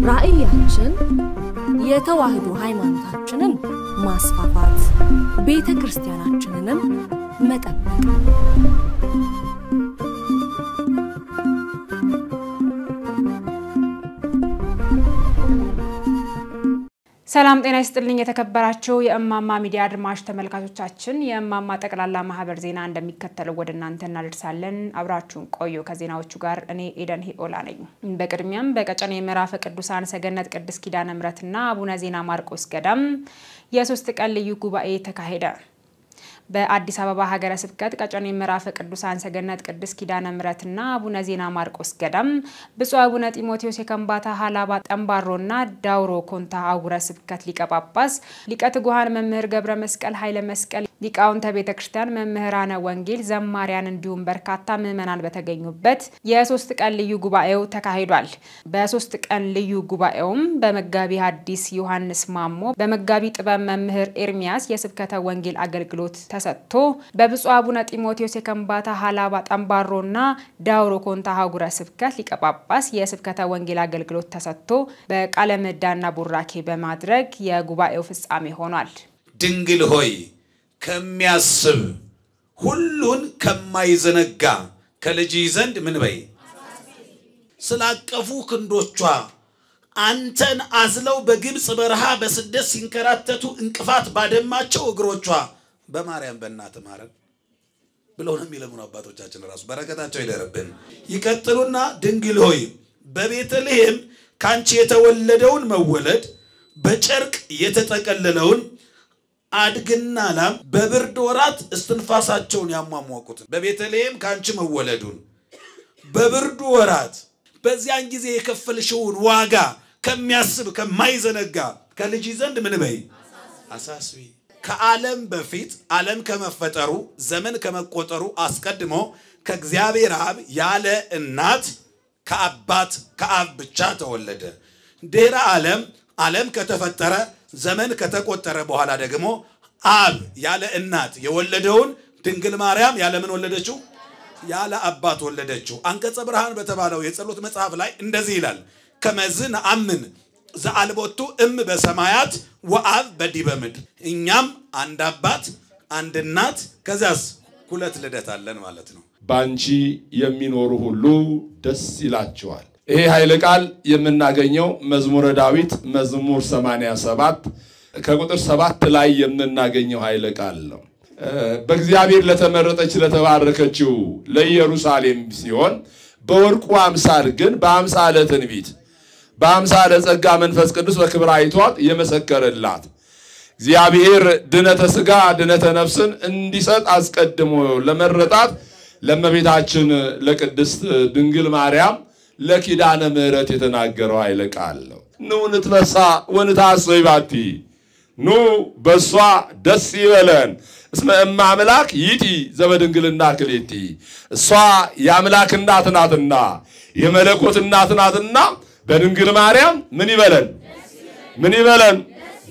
ራእያችን የተዋህዶ ሃይማኖታችንን ማስፋፋት ቤተክርስቲያናችንንም መጠበቅ ሰላም ጤና ይስጥልኝ የተከበራችሁ የእማማ ሚዲያ አድማጭ ተመልካቾቻችን የእማማ ጠቅላላ ማህበር ዜና እንደሚከተለው ወደ እናንተ እናደርሳለን አብራችሁን ቆዩ ከዜናዎቹ ጋር እኔ ኤደን ሂኦላ ነኝ በቅድሚያም በቀጨኔ ምዕራፈ ቅዱሳን ሰገነት ቅድስት ኪዳነ ምሕረትና አቡነ ዜና ማርቆስ ገዳም የሶስት ቀን ልዩ ጉባኤ ተካሄደ በአዲስ አበባ ሀገረ ስብከት ቀጨኔ ምዕራፈ ቅዱሳን ሰገነት ቅድስት ኪዳነ ምሕረትና አቡነ ዜና ማርቆስ ገዳም ብፁዕ አቡነ ጢሞቴዎስ የከምባታ ሐላባ ጠምባሮና ዳውሮ ኮንታ አውረ ስብከት ሊቀ ጳጳስ ሊቀ ትጉሃን መምህር ገብረ መስቀል ኃይለ መስቀል ሊቃውንተ ቤተክርስቲያን መምህራነ ወንጌል ዘማሪያን እንዲሁም በርካታ ምዕመናን በተገኙበት የሶስት ቀን ልዩ ጉባኤው ተካሂዷል በሶስት ቀን ልዩ ጉባኤውም በመጋቢ ሐዲስ ዮሐንስ ማሞ በመጋቢ ጥበብ መምህር ኤርሚያስ የስብከተ ወንጌል አገልግሎት ተሰጥቶ በብፁዕ አቡነ ጢሞቴዎስ የከምባታ ሐላባ ጠምባሮና ዳውሮ ኮንታ አውረ ስብከት ሊቀ ጳጳስ የስብከተ ወንጌል አገልግሎት ተሰጥቶ በቃለ ምዕዳንና ቡራኬ በማድረግ የጉባኤው ፍጻሜ ሆኗል ድንግል ሆይ ከሚያስብ ሁሉን ከማይዘነጋ ከልጅ ዘንድ ምን በይ ስላቀፉ ክንዶቿ አንተን አዝለው በግብጽ በረሃ በስደት ሲንከራተቱ እንቅፋት ባደማቸው እግሮቿ በማርያም በእናት ማረን ብለው ነው የሚለምኑ አባቶቻችን ራሱ በረከታቸው ይደረብን ይቀጥሉና ድንግል ሆይ በቤተልሔም ካንቺ የተወለደውን መወለድ በጨርቅ የተጠቀለለውን አድግና ላም በብርድ ወራት እስትንፋሳቸውን ያሟሟቁት በቤተልሔም ካንቺ መወለዱን በብርድ ወራት በዚያን ጊዜ የከፈልሽውን ዋጋ ከሚያስብ ከማይዘነጋ ከልጅ ዘንድ ምን በይ አሳስቢ ከዓለም በፊት ዓለም ከመፈጠሩ ዘመን ከመቆጠሩ አስቀድሞ ከእግዚአብሔር አብ ያለ እናት ከአባት ከአብ ብቻ ተወለደ ድህረ ዓለም ከተፈጠረ ዘመን ከተቆጠረ በኋላ ደግሞ አብ ያለ እናት የወለደውን ድንግል ማርያም ያለ ምን ወለደችው ያለ አባት ወለደችው አንቀጸ ብርሃን በተባለው የጸሎት መጽሐፍ ላይ እንደዚህ ይላል ከመዝን አምን ዘአልቦቱ በሰማያት ወአብ በዲበ ምድር እኛም አንድ አባት አንድ እናት ከዛስ ሁለት ልደት አለን ማለት ነው ባንቺ የሚኖሩ ሁሉ ደስ ይላቸዋል ይሄ ኃይለ ቃል የምናገኘው መዝሙረ ዳዊት መዝሙር 87 ከቁጥር 7 ላይ የምናገኘው ኃይለ ቃል ነው በእግዚአብሔር ለተመረጠች ለተባረከችው ለኢየሩሳሌም ሲሆን በወርቁ አምሳል ግን በአምሳለ ትንቢት በአምሳለ ጸጋ መንፈስ ቅዱስ በክብር አይቷት የመሰከረላት እግዚአብሔር ድነተ ሥጋ ድነተ ነፍስን እንዲሰጥ አስቀድሞ ለመረጣት ለእመቤታችን ለቅድስት ድንግል ማርያም ለኪዳነ ምሕረት የተናገረው ኃይለ ቃል ነው ኑ ንትበሳ ወንታሰይ ባቲ ኑ በሷ ደስ ይበለን እስመ እመ አምላክ ይእቲ ዘበድንግልና ክሌቲ እሷ የአምላክ እናት ናትና የመለኮት እናት ናትና በድንግል ማርያም ምን ይበለን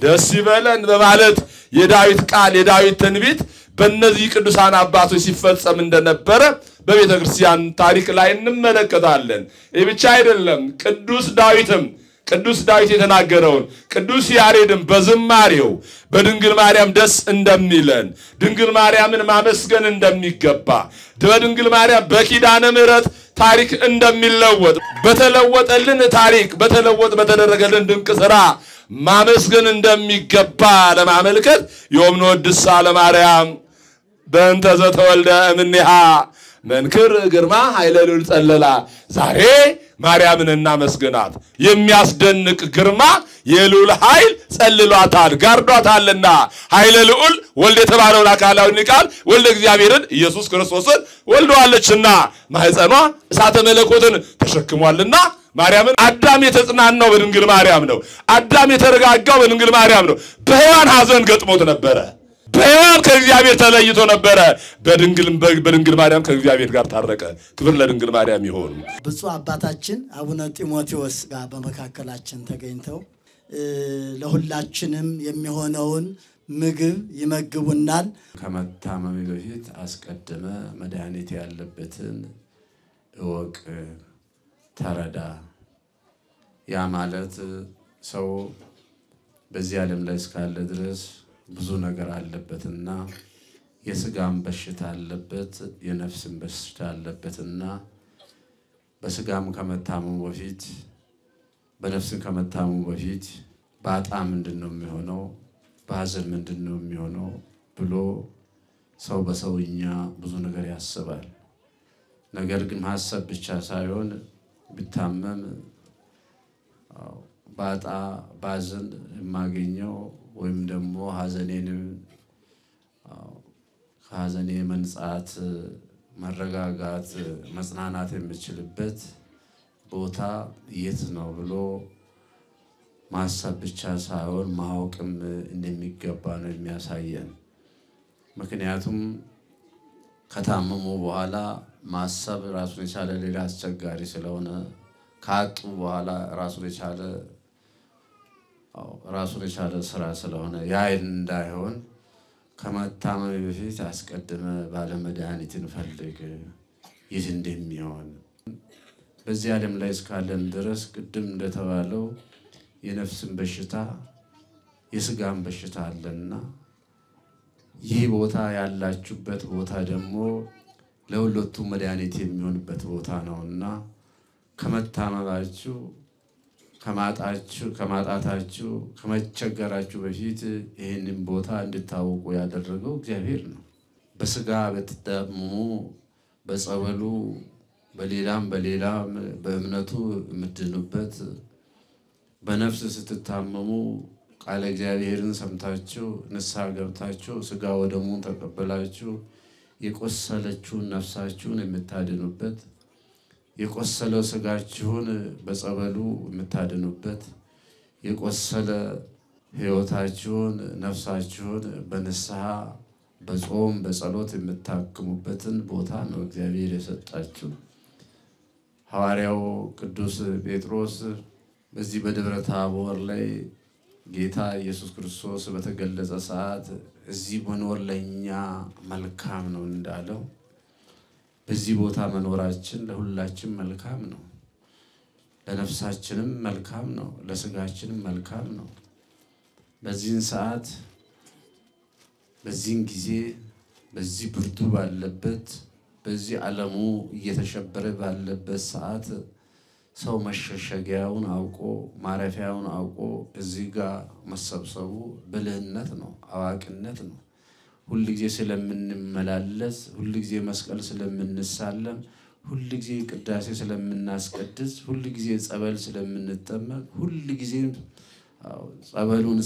ደስ ይበለን በማለት የዳዊት ቃል የዳዊት ትንቢት በእነዚህ ቅዱሳን አባቶች ሲፈጸም እንደነበረ በቤተክርስቲያን ታሪክ ላይ እንመለከታለን ይህ ብቻ አይደለም ቅዱስ ዳዊት የተናገረውን ቅዱስ ያሬድም በዝማሬው በድንግል ማርያም ደስ እንደሚለን ድንግል ማርያምን ማመስገን እንደሚገባ በድንግል ማርያም በኪዳነ ምሕረት ታሪክ እንደሚለወጥ በተለወጠልን ታሪክ በተደረገልን ድንቅ ሥራ ማመስገን እንደሚገባ ለማመልከት ዮም ንወድሳ ለማርያም በእንተ ዘተወልደ እምኔሃ መንክር ግርማ ኃይለ ልዑል ጸለላ ዛሬ ማርያምን እናመስግናት የሚያስደንቅ ግርማ የልዑል ኃይል ጸልሏታል ጋርዷታልና ኃይለ ልዑል ወልድ የተባለውን አካላዊ ቃል ወልደ እግዚአብሔርን ኢየሱስ ክርስቶስን ወልዷለችና ማህፀኗ እሳተ መለኮትን ተሸክሟልና ማርያምን አዳም የተጽናናው በድንግል ማርያም ነው አዳም የተረጋጋው በድንግል ማርያም ነው በሔዋን ሐዘን ገጥሞት ነበር በሔዋን ከእግዚአብሔር ተለይቶ ነበር በድንግል ማርያም ከእግዚአብሔር ጋር ታረቀ ክብር ለድንግል ማርያም ይሁን ብፁዕ አባታችን አቡነ ጢሞቴዎስ ጋር በመካከላችን ተገኝተው ለሁላችንም የሚሆነውን ምግብ ይመግቡናል ከመታመም በፊት አስቀድመ መድኃኒት ያለበትን እወቅ ተረዳ ያ ማለት ሰው በዚህ ዓለም ላይ እስካለ ድረስ ብዙ ነገር አለበትና የስጋም በሽታ አለበት የነፍስም በሽታ አለበትና በስጋም ከመታመሙ በፊት በነፍስም ከመታመሙ በፊት ባጣ ምንድነው የሚሆነው ባዘን ምንድነው የሚሆነው ብሎ ሰው በሰውኛ ብዙ ነገር ያስባል። ነገር ግን ማሰብ ብቻ ሳይሆን ቢታመም ባጣ ባዘን ማገኘው ወይም ደግሞ ሐዘኔን ሐዘኔ መንጻት መረጋጋት መጽናናት የሚችልበት ቦታ የት ነው ብሎ ማሰብ ብቻ ሳይሆን ማወቅም እንደሚገባ ነው የሚያሳየን። ምክንያቱም ከታመሙ በኋላ ማሰብ ራሱን የቻለ ሌላ አስቸጋሪ ስለሆነ ካጡ በኋላ ራሱን የቻለ ስራ ስለሆነ ያ እንዳይሆን ከመታመም በፊት አስቀድመ ባለ መድኃኒትን ፈልግ ይህ እንደሚሆን በዚህ ዓለም ላይ እስካለን ድረስ ቅድም እንደተባለው የነፍስን በሽታ የስጋም በሽታ አለና ይህ ቦታ ያላችሁበት ቦታ ደግሞ ለሁለቱ መድኃኒት የሚሆንበት ቦታ ነውና ከመታመማችሁ ከማጣታችሁ ከመቸገራችሁ በፊት ይሄንን ቦታ እንድታውቁ ያደረገው እግዚአብሔር ነው። በስጋ በተጠመሙ በጸበሉ በሌላም በእምነቱ የምትድኑበት በነፍስ ስትታመሙ ቃለ እግዚአብሔርን ሰምታችሁ ንስሐ ገብታችሁ ስጋ ወደሙን ተቀበላችሁ የቆሰለችውን ነፍሳችሁን የምታድኑበት የቆሰለው ስጋችሁን በጸበሉ የምታድኑበት የቆሰለ ሕይወታችሁን ነፍሳችሁን በንስሐ በጾም በጸሎት የምታክሙበትን ቦታ ነው እግዚአብሔር የሰጣችሁ። ሐዋርያው ቅዱስ ጴጥሮስ በዚህ በደብረ ታቦር ላይ ጌታ ኢየሱስ ክርስቶስ በተገለጸ ሰዓት እዚህ መኖር ለኛ መልካም ነው እንዳለው በዚህ ቦታ መኖራችን ለሁላችን መልካም ነው። ለነፍሳችንም መልካም ነው ለስጋችንም መልካም ነው። በዚህን ሰዓት በዚህን ጊዜ በዚህ ብርቱ ባለበት በዚህ ዓለሙ እየተሸበረ ባለበት ሰዓት ሰው መሸሸጊያውን አውቆ ማረፊያውን አውቆ እዚህ ጋር መሰብሰቡ ብልህነት ነው አዋቂነት ነው። ሁሉ ጊዜ ስለምንመላለስ ሁሉ ጊዜ መስቀል ስለምንሳለም ሁሉ ጊዜ ቅዳሴ ስለምናስቀድስ ሁሉ ጊዜ ጸበል ስለምንጠመቅ ሁሉ ጊዜ ጸበሉን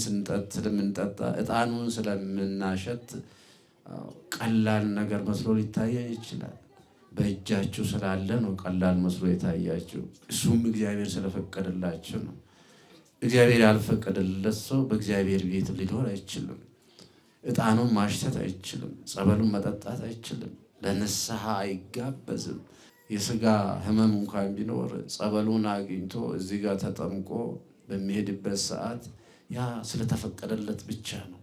ስለምንጠጣ ዕጣኑን ስለምናሸት ቀላል ነገር መስሎ ሊታየን ይችላል። በእጃችሁ ስላለ ነው ቀላል መስሎ የታያችሁ። እሱም እግዚአብሔር ስለፈቀደላችሁ ነው። እግዚአብሔር ያልፈቀደለት ሰው በእግዚአብሔር ቤት ሊኖር አይችልም። ዕጣኑን ማሽተት አይችልም። ጸበሉን መጠጣት አይችልም። ለንስሐ አይጋበዝም። የስጋ ህመም እንኳን ቢኖር ጸበሉን አግኝቶ እዚህ ጋር ተጠምቆ በሚሄድበት ሰዓት ያ ስለተፈቀደለት ብቻ ነው።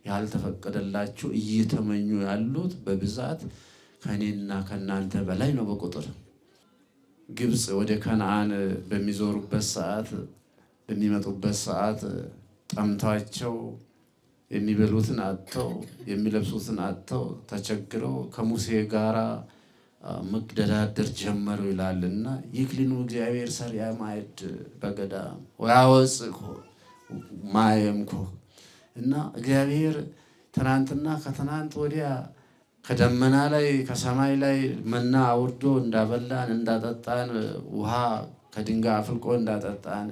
ያልተፈቀደላችሁ እየተመኙ ያሉት በብዛት ከኔና ከናንተ በላይ ነው በቁጥር። ግብጽ ወደ ከነዓን በሚዞሩበት ሰዓት በሚመጡበት ሰዓት ጠምቷቸው የሚበሉትን አጥተው የሚለብሱትን አጥተው ተቸግረው ከሙሴ ጋራ መገዳደር ጀመሩ ይላልና ይክሊኑ እግዚአብሔር ሰሪያ ማይድ በገዳም ወያወጽኮ ማየምኮ እና እግዚአብሔር ትናንትና ከትናንት ወዲያ ከደመና ላይ ከሰማይ ላይ መና አውርዶ እንዳበላን እንዳጠጣን ውሃ ከድንጋይ አፍልቆ እንዳጠጣን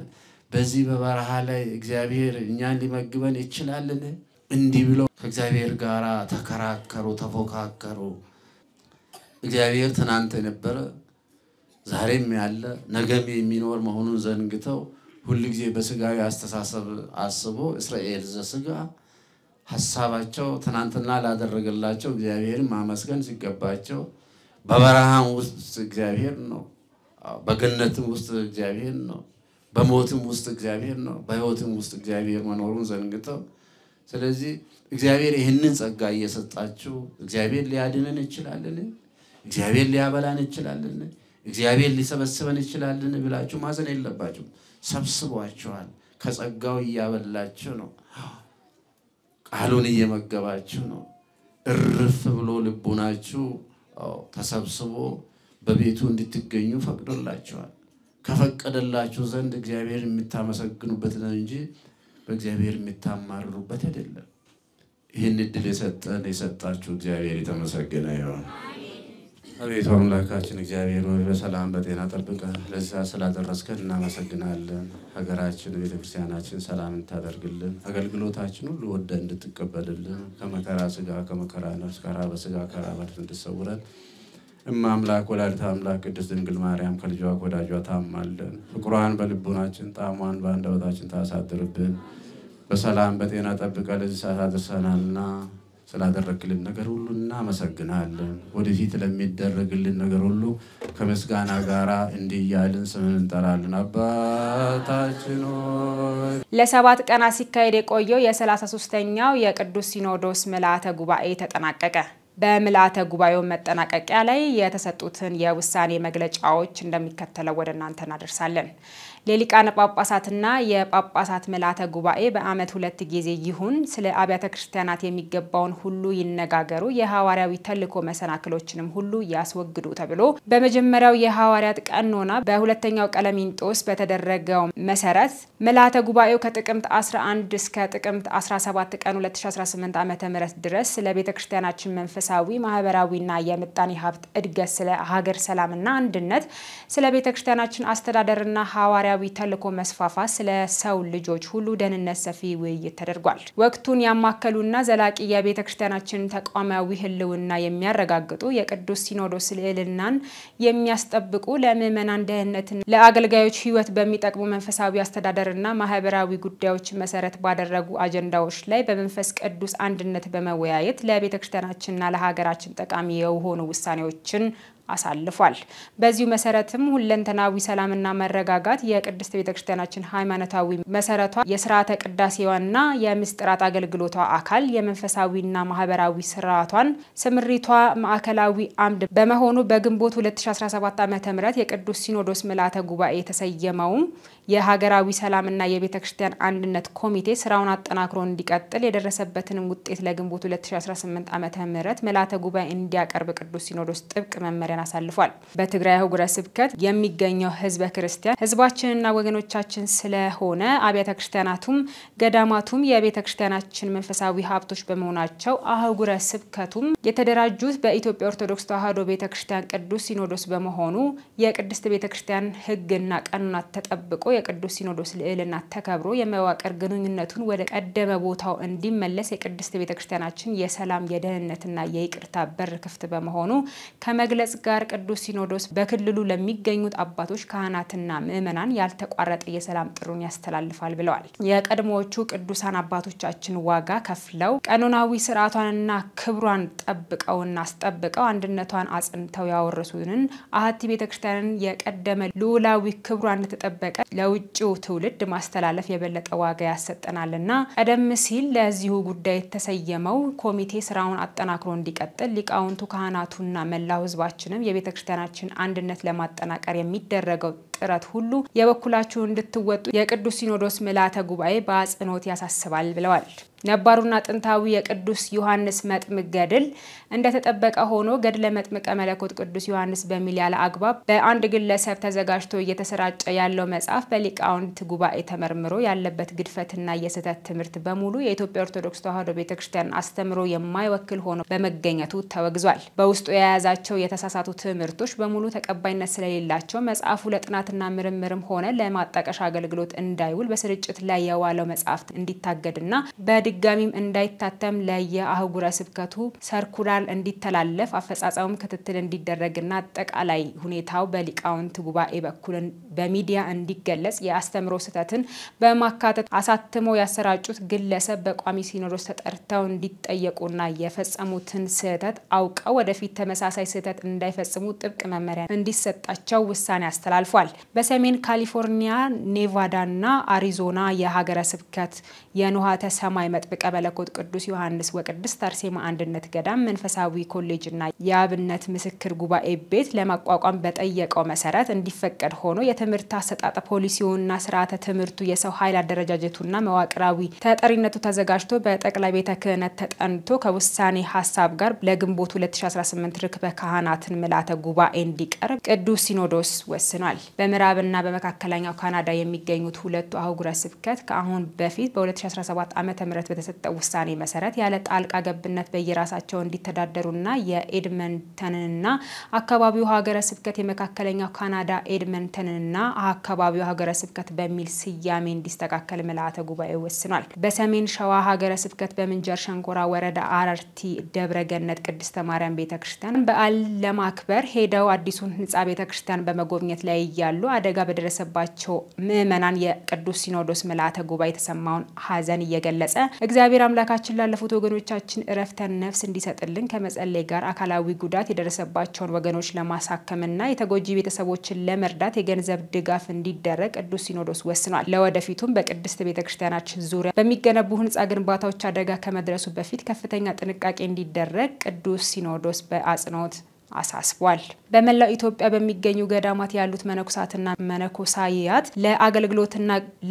በዚህ በበረሃ ላይ እግዚአብሔር እኛን ሊመግበን ይችላልን? እንዲህ ብለው ከእግዚአብሔር ጋራ ተከራከሩ ተፎካከሩ። እግዚአብሔር ትናንት የነበረ ዛሬም ያለ ነገም የሚኖር መሆኑን ዘንግተው ሁሉ ጊዜ በስጋዊ አስተሳሰብ አስቦ እስራኤል ዘስጋ ሐሳባቸው ትናንትና ላደረገላቸው እግዚአብሔርን ማመስገን ሲገባቸው በበረሃም ውስጥ እግዚአብሔር ነው፣ በገነትም ውስጥ እግዚአብሔር ነው፣ በሞትም ውስጥ እግዚአብሔር ነው፣ በሕይወትም ውስጥ እግዚአብሔር መኖሩን ዘንግተው ስለዚህ እግዚአብሔር ይህንን ጸጋ እየሰጣችሁ እግዚአብሔር ሊያድነን ይችላልን? እግዚአብሔር ሊያበላን ይችላልን? እግዚአብሔር ሊሰበስበን ይችላልን ብላችሁ ማዘን የለባችሁ። ሰብስቧቸዋል። ከጸጋው እያበላችሁ ነው። ቃሉን እየመገባችሁ ነው። እርፍ ብሎ ልቡናችሁ ተሰብስቦ በቤቱ እንድትገኙ ፈቅዶላችኋል። ከፈቀደላችሁ ዘንድ እግዚአብሔር የምታመሰግኑበት ነው እንጂ በእግዚአብሔር የምታማርሩበት አይደለም። ይህን እድል የሰጣችሁ እግዚአብሔር የተመሰገነ ይሁን። አቤቱ አምላካችን እግዚአብሔር ሆይ በሰላም በጤና ጠብቀን ለዚህ ስላደረስከን እናመሰግናለን። ሀገራችን ቤተክርስቲያናችን ሰላም እንታደርግልን፣ አገልግሎታችን ሁሉ ወደ እንድትቀበልልን፣ ከመከራ ስጋ ከመከራ ነፍስ ከራበ ስጋ ከራበ ነፍስ እንድትሰውረን እማምላክ ወላዲተ አምላክ ቅድስት ድንግል ማርያም ከልጇ ወዳጇ ታማልደን፣ ፍቅሯን በልቡናችን ጣዕሟን በአንደበታችን ታሳድርብን። በሰላም በጤና ጠብቀ ለዚህ ሰዓት አድርሰናልና ስላደረግልን ነገር ሁሉ እናመሰግናለን። ወደፊት ለሚደረግልን ነገር ሁሉ ከምስጋና ጋራ እንዲህ እያልን ስምን እንጠራለን። አባታችን ሆይ ለ7 ቀናት ሲካሄድ የቆየው የ33ኛው የቅዱስ ሲኖዶስ ምልዓተ ጉባኤ ተጠናቀቀ። በምልዓተ ጉባኤው መጠናቀቂያ ላይ የተሰጡትን የውሳኔ መግለጫዎች እንደሚከተለው ወደ እናንተ እናደርሳለን። ለሊቃነ ጳጳሳትና የጳጳሳት ምልዓተ ጉባኤ በአመት 2 ጊዜ ይሁን ስለ አብያተ ክርስቲያናት የሚገባውን ሁሉ ይነጋገሩ፣ የሐዋርያዊ ተልእኮ መሰናክሎችንም ሁሉ ያስወግዱ ተብሎ በመጀመሪያው የሐዋርያት ቀኖና በሁለተኛው ቀለሚንጦስ በተደረገው መሰረት ምልዓተ ጉባኤው ከጥቅምት 11 እስከ ጥቅምት 17 ቀን 2018 ዓ.ም ድረስ ስለ ቤተ ክርስቲያናችን መንፈሳዊ ማህበራዊና የምጣኔ ሀብት እድገት፣ ስለ ሀገር ሰላምና አንድነት፣ ስለ ቤተ ክርስቲያናችን አስተዳደርና ሐዋርያዊ ተልእኮ መስፋፋት፣ ስለ ሰው ልጆች ሁሉ ደህንነት ሰፊ ውይይት ተደርጓል። ወቅቱን ያማከሉና ዘላቂ የቤተ ክርስቲያናችን ተቋማዊ ህልውና የሚያረጋግጡ የቅዱስ ሲኖዶስ ልዕልናን የሚያስጠብቁ ለምእመናን ደህንነትና ለአገልጋዮች ህይወት በሚጠቅሙ መንፈሳዊ አስተዳደርና ማህበራዊ ጉዳዮች መሰረት ባደረጉ አጀንዳዎች ላይ በመንፈስ ቅዱስ አንድነት በመወያየት ለቤተ ክርስቲያናችንና ለሀገራችን ጠቃሚ የሆኑ ውሳኔዎችን አሳልፏል። በዚሁ መሰረትም ሁለንተናዊ ሰላምና መረጋጋት የቅድስት ቤተክርስቲያናችን ሃይማኖታዊ መሰረቷ፣ የሥርዓተ ቅዳሴዋና የምስጢራት አገልግሎቷ አካል፣ የመንፈሳዊና ማህበራዊ ስርዓቷን ስምሪቷ ማዕከላዊ አምድ በመሆኑ በግንቦት 2017 ዓ.ም የቅዱስ ሲኖዶስ ምልዓተ ጉባኤ የተሰየመው የሀገራዊ ሰላምና የቤተክርስቲያን አንድነት ኮሚቴ ስራውን አጠናክሮ እንዲቀጥል የደረሰበትን ውጤት ለግንቦት 2018 ዓ.ም ምልዓተ ጉባኤ እንዲያቀርብ ቅዱስ ሲኖዶስ ጥብቅ መመሪያ አሳልፏል። በትግራይ ሀገረ ስብከት የሚገኘው ህዝበ ክርስቲያን ህዝባችንና ወገኖቻችን ስለሆነ አብያተ ክርስቲያናቱም ገዳማቱም የቤተ ክርስቲያናችን መንፈሳዊ ሀብቶች በመሆናቸው አህጉረ ስብከቱም የተደራጁት በኢትዮጵያ ኦርቶዶክስ ተዋሕዶ ቤተክርስቲያን ቅዱስ ሲኖዶስ በመሆኑ የቅድስት ቤተክርስቲያን ህግና ቀኖና ተጠብቆ የቅዱስ ሲኖዶስ ልዕልና ተከብሮ የመዋቅር ግንኙነቱን ወደ ቀደመ ቦታው እንዲመለስ የቅድስት ቤተክርስቲያናችን የሰላም የደህንነትና የይቅርታ በር ክፍት በመሆኑ ከመግለጽ ጋር ቅዱስ ሲኖዶስ በክልሉ ለሚገኙት አባቶች ካህናትና ምእመናን ያልተቋረጠ የሰላም ጥሩን ያስተላልፋል ብለዋል። የቀድሞዎቹ ቅዱሳን አባቶቻችን ዋጋ ከፍለው ቀኖናዊ ስርዓቷንና ክብሯን ጠብቀውና አስጠብቀው አንድነቷን አጽንተው ያወረሱንን አሐቲ ቤተክርስቲያንን የቀደመ ልዑላዊ ክብሯን ተጠበቀ ለውጭው ትውልድ ማስተላለፍ የበለጠ ዋጋ ያሰጠናልና ቀደም ሲል ለዚሁ ጉዳይ የተሰየመው ኮሚቴ ስራውን አጠናክሮ እንዲቀጥል ሊቃውንቱ ካህናቱና መላው ህዝባችን የቤተክርስቲያናችን አንድነት ለማጠናከር የሚደረገው ጥረት ሁሉ የበኩላችሁ እንድትወጡ የቅዱስ ሲኖዶስ ምልዓተ ጉባኤ በአጽንኦት ያሳስባል ብለዋል። ነባሩና ጥንታዊ የቅዱስ ዮሐንስ መጥምቅ ገድል እንደተጠበቀ ሆኖ ገድለ መጥምቀ መለኮት ቅዱስ ዮሐንስ በሚል ያለ አግባብ በአንድ ግለሰብ ተዘጋጅቶ እየተሰራጨ ያለው መጽሐፍ በሊቃውንት ጉባኤ ተመርምሮ ያለበት ግድፈትና የስህተት ትምህርት በሙሉ የኢትዮጵያ ኦርቶዶክስ ተዋሕዶ ቤተክርስቲያን አስተምሮ የማይወክል ሆኖ በመገኘቱ ተወግዟል። በውስጡ የያዛቸው የተሳሳቱ ትምህርቶች በሙሉ ተቀባይነት ስለሌላቸው መጽሐፉ ለጥናትና ምርምርም ሆነ ለማጣቀሻ አገልግሎት እንዳይውል በስርጭት ላይ የዋለው መጽሐፍ እንዲታገድና ድጋሚም እንዳይታተም ለየአህጉረ ስብከቱ ሰርኩላር እንዲተላለፍ አፈጻጸሙም ክትትል እንዲደረግና አጠቃላይ ሁኔታው በሊቃውንት ጉባኤ በኩል በሚዲያ እንዲገለጽ የአስተምሮ ስህተትን በማካተት አሳትሞ ያሰራጩት ግለሰብ በቋሚ ሲኖዶስ ተጠርተው እንዲጠየቁና የፈጸሙትን ስህተት አውቀው ወደፊት ተመሳሳይ ስህተት እንዳይፈጽሙ ጥብቅ መመሪያ እንዲሰጣቸው ውሳኔ አስተላልፏል። በሰሜን ካሊፎርኒያ፣ ኔቫዳና አሪዞና የሀገረ ስብከት የንዋተ ሰማይ መጥምቀ መለኮት ቅዱስ ዮሐንስ ወቅድስት አርሴማ አንድነት ገዳም መንፈሳዊ ኮሌጅና የአብነት ምስክር ጉባኤ ቤት ለማቋቋም በጠየቀው መሰረት እንዲፈቀድ ሆኖ የትምህርት አሰጣጥ ፖሊሲውና ስርዓተ ትምህርቱ የሰው ኃይል አደረጃጀቱና መዋቅራዊ ተጠሪነቱ ተዘጋጅቶ በጠቅላይ ቤተ ክህነት ተጠንቶ ከውሳኔ ሐሳብ ጋር ለግንቦት 2018 ርክበ ካህናትን ምልዓተ ጉባኤ እንዲቀርብ ቅዱስ ሲኖዶስ ወስኗል። በምዕራብና በመካከለኛው ካናዳ የሚገኙት ሁለቱ አህጉረ ስብከት ከአሁን በፊት በ2017 ዓመተ ምህረት በተሰጠው ውሳኔ መሰረት ያለ ጣልቃ ገብነት በየራሳቸው እንዲተዳደሩና የኤድመንተንና አካባቢው ሀገረ ስብከት የመካከለኛው ካናዳ ኤድመንተንና አካባቢው ሀገረ ስብከት በሚል ስያሜ እንዲስተካከል ምልዓተ ጉባኤ ወስኗል። በሰሜን ሸዋ ሀገረ ስብከት በምንጀር ሸንኮራ ወረዳ አረርቲ ደብረገነት ቅድስተ ማርያም ቤተክርስቲያን በዓል ለማክበር ሄደው አዲሱን ህንጻ ቤተክርስቲያን በመጎብኘት ላይ ያሉ አደጋ በደረሰባቸው ምዕመናን የቅዱስ ሲኖዶስ ምልዓተ ጉባኤ የተሰማውን ሐዘን እየገለጸ እግዚአብሔር አምላካችን ላለፉት ወገኖቻችን እረፍተ ነፍስ እንዲሰጥልን ከመጸለይ ጋር አካላዊ ጉዳት የደረሰባቸውን ወገኖች ለማሳከምና የተጎጂ ቤተሰቦችን ለመርዳት የገንዘብ ድጋፍ እንዲደረግ ቅዱስ ሲኖዶስ ወስኗል። ለወደፊቱም በቅድስት ቤተክርስቲያናችን ዙሪያ በሚገነቡ ህንጻ ግንባታዎች አደጋ ከመድረሱ በፊት ከፍተኛ ጥንቃቄ እንዲደረግ ቅዱስ ሲኖዶስ በአጽንኦት አሳስቧል። በመላው ኢትዮጵያ በሚገኙ ገዳማት ያሉት መነኮሳትና መነኮሳያት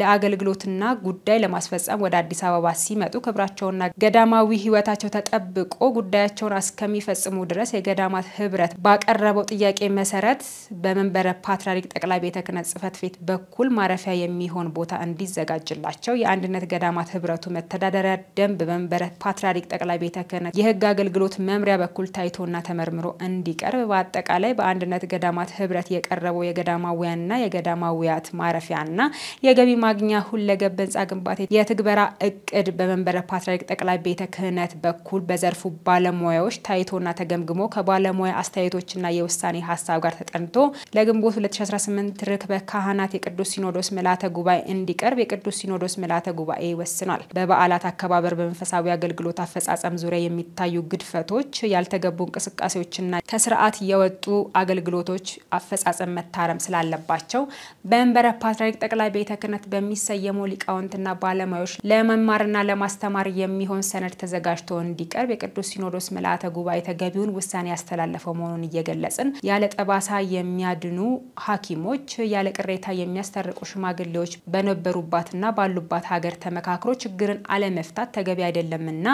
ለአገልግሎትና ጉዳይ ለማስፈጸም ወደ አዲስ አበባ ሲመጡ ክብራቸውና ገዳማዊ ህይወታቸው ተጠብቆ ጉዳያቸውን እስከሚፈጽሙ ድረስ የገዳማት ህብረት ባቀረበው ጥያቄ መሰረት በመንበረ ፓትርያርክ ጠቅላይ ቤተ ክህነት ጽሕፈት ቤት በኩል ማረፊያ የሚሆን ቦታ እንዲዘጋጅላቸው የአንድነት ገዳማት ህብረቱ መተዳደሪያ ደንብ በመንበረ ፓትርያርክ ጠቅላይ ቤተ ክህነት የህግ አገልግሎት መምሪያ በኩል ታይቶና ተመርምሮ እንዲቀርብ በአጠቃላይ በአንድነት ገዳማት ህብረት የቀረበው የገዳማውያንና የገዳማውያት ማረፊያና የገቢ ማግኛ ሁለገብ ህንጻ ግንባታ የትግበራ እቅድ በመንበረ ፓትርያርክ ጠቅላይ ቤተ ክህነት በኩል በዘርፉ ባለሙያዎች ታይቶና ተገምግሞ ከባለሙያ አስተያየቶችና የውሳኔ ሐሳብ ጋር ተጠንቶ ለግንቦት 2018 ርክበ ካህናት የቅዱስ ሲኖዶስ ምልዓተ ጉባኤ እንዲቀርብ የቅዱስ ሲኖዶስ ምልዓተ ጉባኤ ወስኗል። በበዓላት አከባበር በመንፈሳዊ አገልግሎት አፈጻጸም ዙሪያ የሚታዩ ግድፈቶች፣ ያልተገቡ እንቅስቃሴዎችና ከስርዓት የወጡ አገልግሎቶች አፈጻጸም መታረም ስላለባቸው በመንበረ ፓትርያርክ ጠቅላይ ቤተ ክህነት በሚሰየሙ ሊቃውንትና ባለሙያዎች ለመማርና ለማስተማር የሚሆን ሰነድ ተዘጋጅቶ እንዲቀርብ የቅዱስ ሲኖዶስ ምልዓተ ጉባኤ ተገቢውን ውሳኔ ያስተላለፈው መሆኑን እየገለጽን ያለ ጠባሳ የሚያድኑ ሐኪሞች ያለ ቅሬታ የሚያስተርቁ ሽማግሌዎች በነበሩባትና ባሉባት ሀገር ተመካክሮ ችግርን አለመፍታት ተገቢ አይደለምና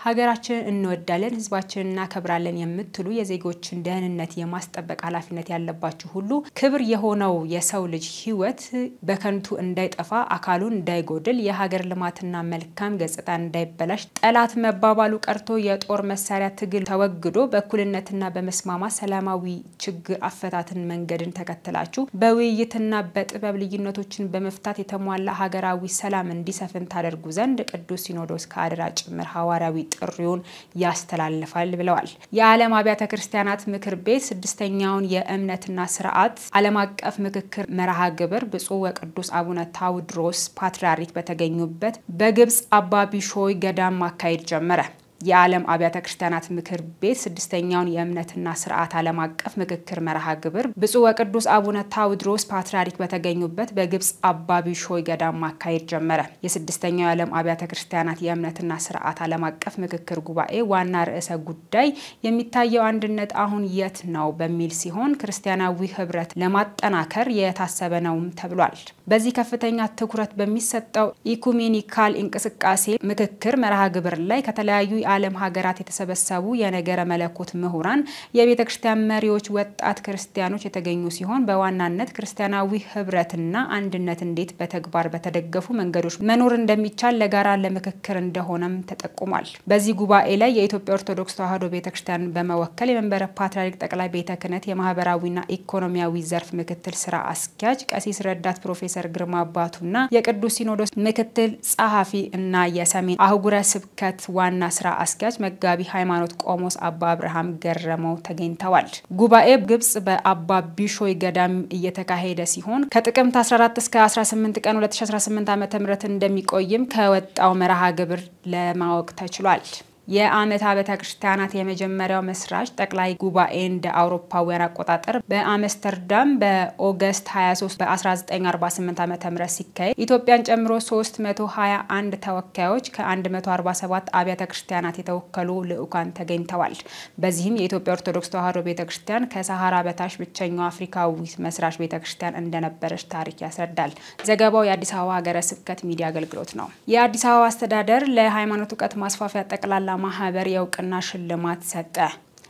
ሀገራችንን እንወዳለን፣ ህዝባችንን እናከብራለን የምትሉ የዜጎችን ደህንነት የማስጠበቅ ኃላፊነት ያለባችሁ ሁሉ ክብር የሆነው የሰው ልጅ ህይወት በከንቱ እንዳይጠፋ አካሉን እንዳይጎድል የሀገር ልማትና መልካም ገጽታ እንዳይበላሽ ጠላት መባባሉ ቀርቶ የጦር መሳሪያ ትግል ተወግዶ በእኩልነትና በመስማማት ሰላማዊ ችግር አፈታትን መንገድን ተከትላችሁ በውይይትና በጥበብ ልዩነቶችን በመፍታት የተሟላ ሀገራዊ ሰላም እንዲሰፍን ታደርጉ ዘንድ ቅዱስ ሲኖዶስ ከአደራ ጭምር ሐዋርያዊ ጥሪውን ያስተላልፋል ብለዋል። የዓለም አብያተ ክርስቲያናት ምክር ቤት ስድስተኛውን የእምነትና ስርዓት ዓለም አቀፍ ምክክር መርሃ ግብር ብፁዕ ወቅዱስ አቡነ ታውድሮስ ፓትርያርክ በተገኙበት በግብጽ አባ ቢሾይ ገዳም ማካሄድ ጀመረ። የዓለም አብያተ ክርስቲያናት ምክር ቤት ስድስተኛውን የእምነትና ስርዓት ዓለም አቀፍ ምክክር መርሃ ግብር ብፁዕ ወቅዱስ አቡነ ታውድሮስ ፓትርያርክ በተገኙበት በግብጽ አባ ቢሾይ ገዳም ማካሄድ ጀመረ። የስድስተኛው የዓለም አብያተ ክርስቲያናት የእምነትና ስርዓት ዓለም አቀፍ ምክክር ጉባኤ ዋና ርዕሰ ጉዳይ የሚታየው አንድነት አሁን የት ነው በሚል ሲሆን ክርስቲያናዊ ህብረት ለማጠናከር የታሰበ ነውም ተብሏል። በዚህ ከፍተኛ ትኩረት በሚሰጠው ኢኩሜኒካል እንቅስቃሴ ምክክር መርሃ ግብር ላይ ከተለያዩ የዓለም ሀገራት የተሰበሰቡ የነገረ መለኮት ምሁራን፣ የቤተ ክርስቲያን መሪዎች፣ ወጣት ክርስቲያኖች የተገኙ ሲሆን በዋናነት ክርስቲያናዊ ህብረትና አንድነት እንዴት በተግባር በተደገፉ መንገዶች መኖር እንደሚቻል ለጋራ ለምክክር እንደሆነም ተጠቁሟል። በዚህ ጉባኤ ላይ የኢትዮጵያ ኦርቶዶክስ ተዋሕዶ ቤተክርስቲያን በመወከል የመንበረ ፓትርያርክ ጠቅላይ ቤተ ክህነት የማህበራዊና ኢኮኖሚያዊ ዘርፍ ምክትል ስራ አስኪያጅ ቀሲስ ረዳት ፕሮፌሰር ግርማ አባቱና የቅዱስ ሲኖዶስ ምክትል ጸሐፊ እና የሰሜን አህጉረ ስብከት ዋና ስራ አስኪያጅ መጋቢ ሃይማኖት ቆሞስ አባ አብርሃም ገረመው ተገኝተዋል። ጉባኤ ግብጽ በአባ ቢሾይ ገዳም እየተካሄደ ሲሆን ከጥቅምት 14 እስከ 18 ቀን 2018 ዓ.ም እንደሚቆይም ከወጣው መርሃ ግብር ለማወቅ ተችሏል። የአመታ ቤተክርስቲያናት የመጀመሪያው መስራች ጠቅላይ ጉባኤ እንደ አውሮፓውያን አቆጣጠር በአምስተርዳም በኦገስት 23 በ1948 ዓ.ም ሲካሄድ ኢትዮጵያን ጨምሮ 321 ተወካዮች ከ147 አብያተ ክርስቲያናት የተወከሉ ልዑካን ተገኝተዋል። በዚህም የኢትዮጵያ ኦርቶዶክስ ተዋሕዶ ቤተክርስቲያን ከሰሃራ በታች ብቸኛው አፍሪካዊ መስራች ቤተክርስቲያን እንደነበረች ታሪክ ያስረዳል። ዘገባው የአዲስ አበባ ሀገረ ስብከት ሚዲያ አገልግሎት ነው። የአዲስ አበባ አስተዳደር ለሃይማኖት ዕውቀት ማስፋፊያ ጠቅላላ ማህበር የእውቅና ሽልማት ሰጠ።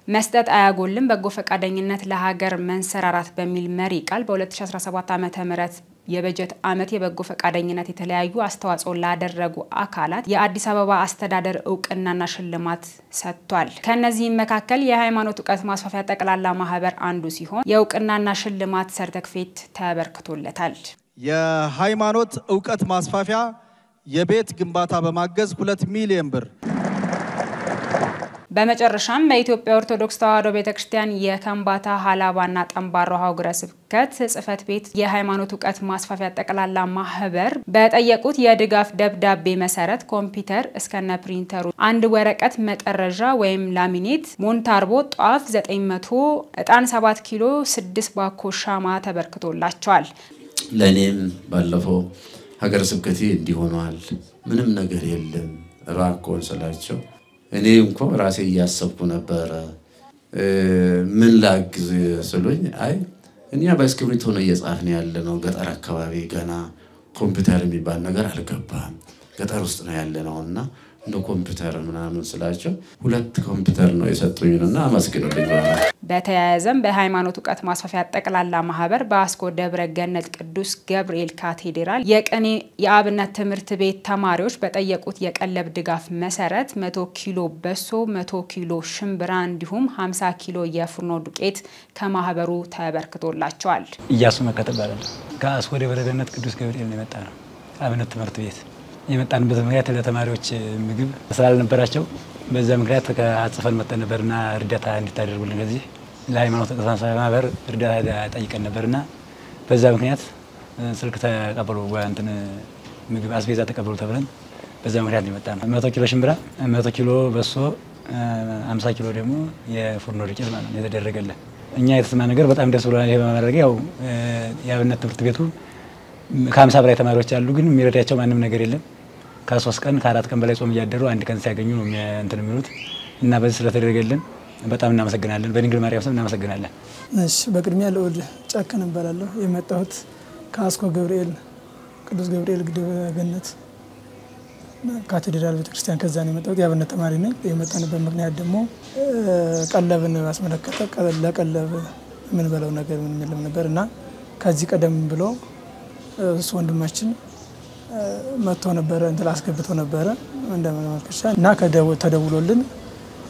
መስጠት አያጎልም በጎ ፈቃደኝነት ለሀገር መንሰራራት በሚል መሪ ቃል በ2017 ዓ.ም የበጀት ዓመት የበጎ ፈቃደኝነት የተለያዩ አስተዋጽኦ ላደረጉ አካላት የአዲስ አበባ አስተዳደር እውቅናና ሽልማት ሰጥቷል። ከነዚህም መካከል የሃይማኖት ዕውቀት ማስፋፊያ ጠቅላላ ማህበር አንዱ ሲሆን የእውቅናና ሽልማት ሰርተፊኬት ተበርክቶለታል። የሃይማኖት ዕውቀት ማስፋፊያ የቤት ግንባታ በማገዝ 2 ሚሊዮን ብር በመጨረሻም በኢትዮጵያ ኦርቶዶክስ ተዋሕዶ ቤተክርስቲያን የከምባታ ሀላባና ጠምባሮ ሀገረ ስብከት ጽሕፈት ቤት የሃይማኖት ዕውቀት ማስፋፊያ ጠቅላላ ማህበር በጠየቁት የድጋፍ ደብዳቤ መሰረት ኮምፒውተር እስከነ ፕሪንተሩ አንድ ወረቀት መጠረዣ ወይም ላሚኔት ሞንታርቦ ጧፍ 900 ዕጣን 7 ኪሎ 6 ባኮ ሻማ ተበርክቶላቸዋል። ለኔም ባለፈው ሀገረ ስብከቴ እንዲሆኗል ምንም ነገር የለም ራቆን ስላቸው እኔ እንኳን ራሴ ያሰብኩ ነበር ምን ላግዝ ስሉኝ አይ እኛ በእስክሪብቶ ነው እየጻፍን ያለነው ገጠር አካባቢ ገና ኮምፒውተር የሚባል ነገር አልገባም ገጠር ውስጥ ነው ያለነውና እንደ ኮምፒውተር ምናምን ስላቸው 2 ኮምፒውተር ነው የሰጡኝና አመስግኑልኝ ማለት በተያያዘም በሃይማኖት ዕውቀት ማስፋፊያ ጠቅላላ ማህበር በአስኮ ደብረ ገነት ቅዱስ ገብርኤል ካቴድራል የቀኔ የአብነት ትምህርት ቤት ተማሪዎች በጠየቁት የቀለብ ድጋፍ መሰረት 100 ኪሎ በሶ 100 ኪሎ ሽምብራ እንዲሁም 50 ኪሎ የፍርኖ ዱቄት ከማህበሩ ተበርክቶላቸዋል። ኢያሱ መከተባለ ከአስኮ ደብረ ገነት ቅዱስ ገብርኤል ነው የመጣ ነው አብነት ትምህርት ቤት የመጣንበት ምክንያት ለተማሪዎች ምግብ ስላልነበራቸው በዛ ምክንያት ከአጽፈን መጥተን ነበርና እርዳታ እንድታደርጉልን ከዚህ ለሃይማኖት ዕውቀት ማስፋፊያ ማህበር እርዳታ ጠይቀን ነበርና በዛ ምክንያት ስልክ ተቀበሉ እንትን ምግብ አስቤዛ ተቀበሉ ተብለን በዛ ምክንያት ነው የመጣነው 100 ኪሎ ሽምብራ 100 ኪሎ በሶ 50 ኪሎ ደግሞ የፍርኖ ዱቄት ማለት ነው የተደረገልን። እኛ የተሰማ ነገር በጣም ደስ ብሎናል። ይሄ በማድረግ ያው የአብነት ትምህርት ቤቱ ከ50 በላይ ተማሪዎች አሉ ግን የሚረዳቸው ማንም ነገር የለም። ከ3 ቀን ከ4 ቀን በላይ ጾም እያደሩ አንድ ቀን ሲያገኙ ነው እንትን የሚሉት እና በዚህ ስለተደረገልን በጣም እናመሰግናለን። በድንግል ማርያም ስም እናመሰግናለን። እሺ በቅድሚያ ለወድ ጫከን እንበላለሁ የመጣሁት ከአስኮ ገብርኤል ቅዱስ ገብርኤል ገነት ካቴድራል ቤተክርስቲያን ከዛ ነው የመጣሁት። የአብነት ተማሪ ነኝ። የመጣንበት ምክንያት ደግሞ ቀለብን ማስመለከተ ለቀለብ ምን በለው ነገር ምን ምንም ነበርና ከዚህ ቀደም ብሎ እሱ ወንድማችን መጥቶ ነበር እንትን አስገብቶ ነበር እንደማመልከቻ እና ተደውሎልን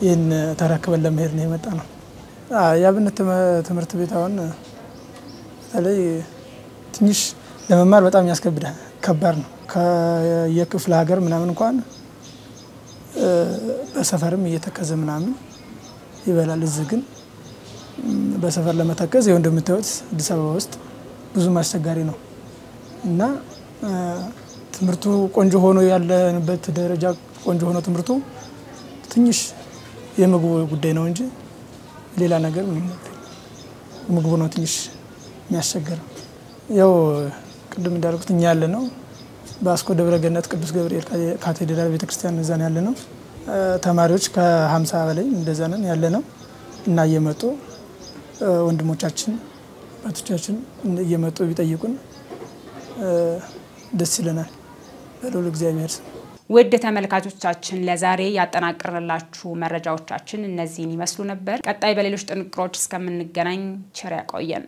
ይሄን ተረክበን ለመሄድ ነው የመጣ ነው። የአብነት ትምህርት ቤት አሁን በተለይ ትንሽ ለመማር በጣም ያስከብዳል ከባድ ነው። ከየክፍለ ሀገር ምናምን እንኳን በሰፈርም እየተከዘ ምናምን ይበላል። እዚህ ግን በሰፈር ለመተከዝ ይሄው እንደምታዩት አዲስ አበባ ውስጥ ብዙ አስቸጋሪ ነው እና ትምህርቱ ቆንጆ ሆኖ ያለንበት ደረጃ ቆንጆ ሆኖ ትምህርቱ ትንሽ የምግቡ ጉዳይ ነው እንጂ ሌላ ነገር ምንም ነገር ምግቡ ነው ትንሽ የሚያስቸግረው። ያው ቅድም እንዳልኩት እኛ ያለነው በአስኮ ደብረ ገነት ቅዱስ ገብርኤል ካቴድራል ቤተክርስቲያን እዛ ነው ያለነው። ተማሪዎች ከ50 በላይ እንደዛ ነን ያለነው እና እየመጡ ወንድሞቻችን አባቶቻችን እየመጡ ቢጠይቁን ደስ ይለናል። በሉል እግዚአብሔር ውድ ተመልካቾቻችን ለዛሬ ያጠናቀርንላችሁ መረጃዎቻችን እነዚህን ይመስሉ ነበር። ቀጣይ በሌሎች ጥንቅሮች እስከምንገናኝ ቸር ያቆየን።